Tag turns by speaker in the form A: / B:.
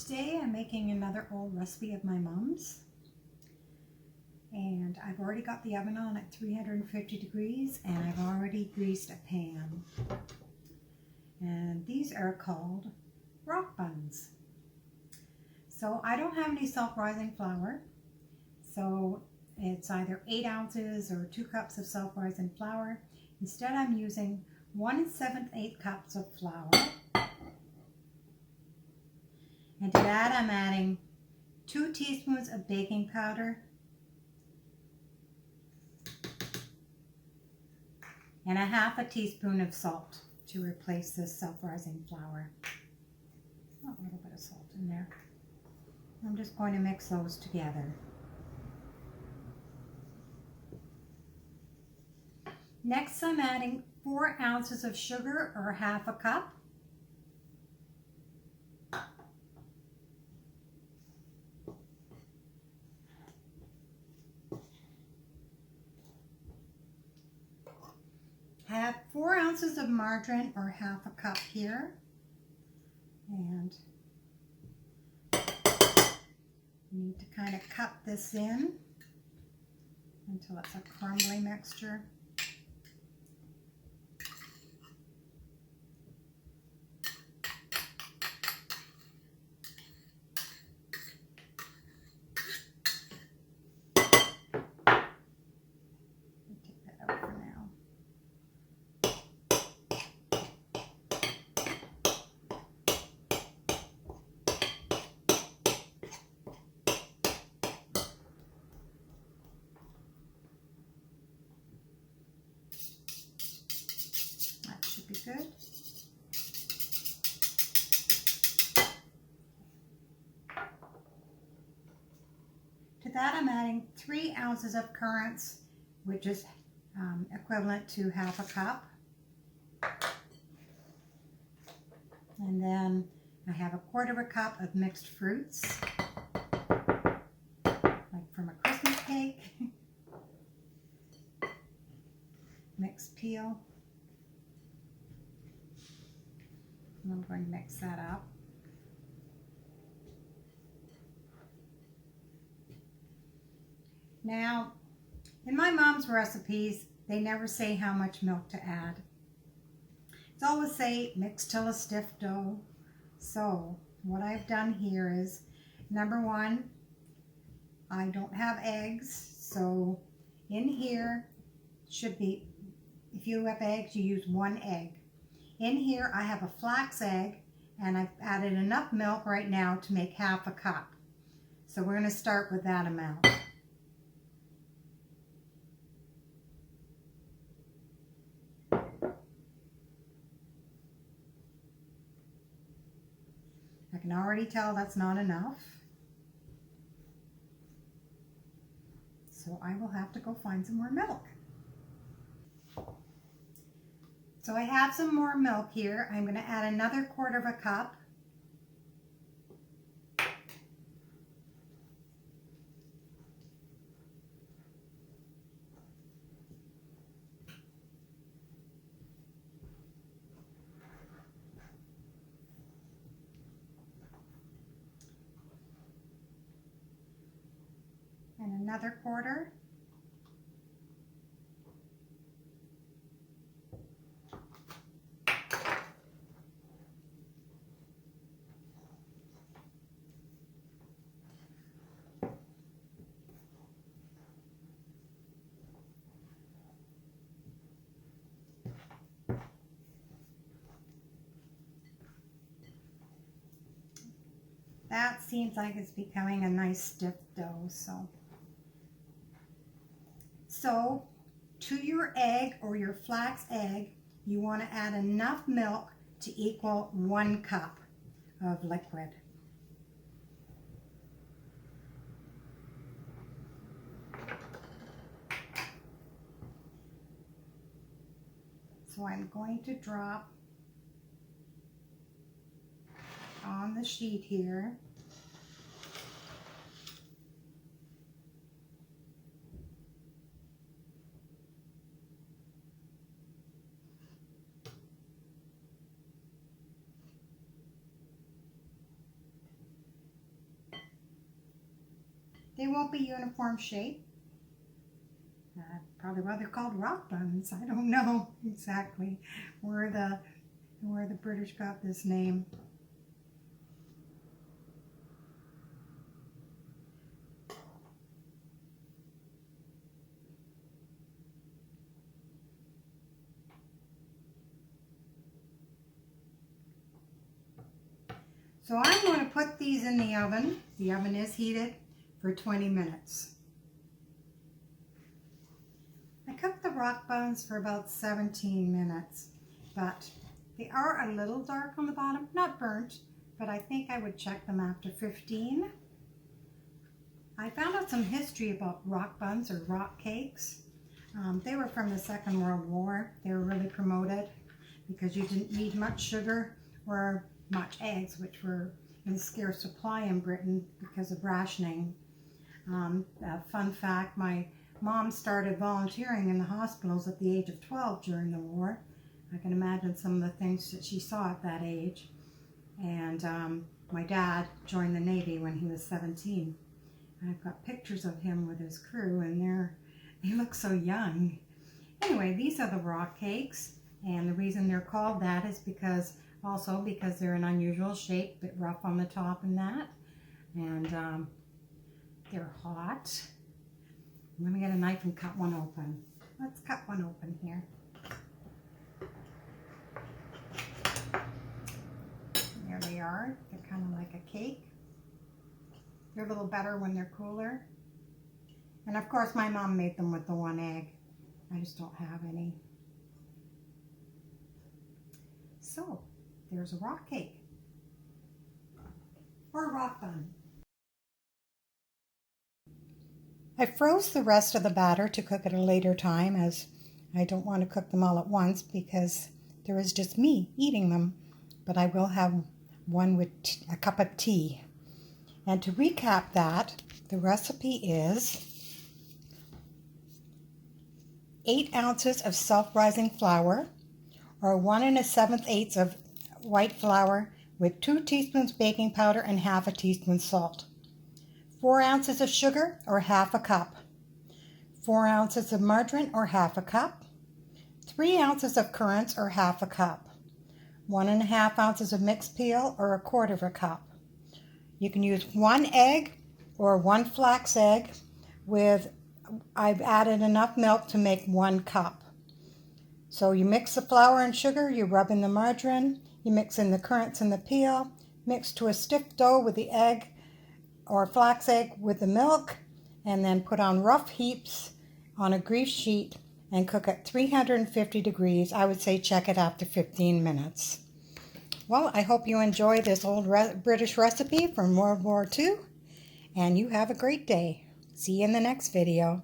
A: Today I'm making another old recipe of my mom's, and I've already got the oven on at 350 degrees and I've already greased a pan. And these are called rock buns. So I don't have any self-rising flour, so it's either 8 ounces or 2 cups of self-rising flour. Instead I'm using 1 7/8 cups of flour. And to that I'm adding 2 teaspoons of baking powder and a half a teaspoon of salt to replace this self-rising flour. Oh, a little bit of salt in there. I'm just going to mix those together. Next I'm adding 4 ounces of sugar, or half a cup. Add 4 ounces of margarine, or half a cup here. And you need to kind of cut this in until it's a crumbly mixture. Take that out for now. That should be good. To that I'm adding 3 ounces of currants, which is equivalent to half a cup. And then I have 1/4 cup of mixed fruits, like from a Christmas cake. Mixed peel. And I'm going to mix that up. Now, in my mom's recipes, they never say how much milk to add. It's always say mix till a stiff dough. So what I've done here is, number 1, I don't have eggs, so in here should be, if you have eggs, you use 1 egg. In here I have a flax egg, and I've added enough milk right now to make half a cup. So we're going to start with that amount. I can already tell that's not enough. So I will have to go find some more milk. So I have some more milk here. I'm going to add another 1/4 cup. And another 1/4. That seems like it's becoming a nice stiff dough. So to your egg or your flax egg, you want to add enough milk to equal 1 cup of liquid. So I'm going to drop on the sheet here. They won't be uniform shape. Probably why they're called rock buns. I don't know exactly where the British got this name. So I'm going to put these in the oven. The oven is heated for 20 minutes. I cooked the rock buns for about 17 minutes, but they are a little dark on the bottom, not burnt, but I think I would check them after 15. I found out some history about rock buns or rock cakes. They were from the Second World War. They were really promoted because you didn't need much sugar or much eggs, which were in scarce supply in Britain because of rationing. Fun fact, my mom started volunteering in the hospitals at the age of 12 during the war. I can imagine some of the things that she saw at that age. And my dad joined the Navy when he was 17. I've got pictures of him with his crew, and they look so young. Anyway, these are the rock cakes, and the reason they're called that is because they're an unusual shape, a bit rough on the top and that. And they're hot. Let me get a knife and cut one open. Let's cut one open here. There they are. They're kind of like a cake. They're a little better when they're cooler. And of course my mom made them with the one egg. I just don't have any. So, there's a rock cake. Or a rock bun. I froze the rest of the batter to cook at a later time, as I don't want to cook them all at once because there is just me eating them. But I will have one with a cup of tea. And to recap that, the recipe is 8 ounces of self-rising flour, or 1 7/8 of white flour with 2 teaspoons baking powder and half a teaspoon salt. 4 ounces of sugar, or half a cup. 4 ounces of margarine, or half a cup. 3 ounces of currants, or half a cup. 1 1/2 ounces of mixed peel, or 1/4 of a cup. You can use 1 egg or 1 flax egg I've added enough milk to make 1 cup. So you mix the flour and sugar, you rub in the margarine, you mix in the currants and the peel, mix to a stiff dough with the egg or flax egg with the milk, and then put on rough heaps on a grease sheet and cook at 350 degrees. I would say check it after 15 minutes. Well, I hope you enjoy this old British recipe from World War II, and you have a great day. See you in the next video.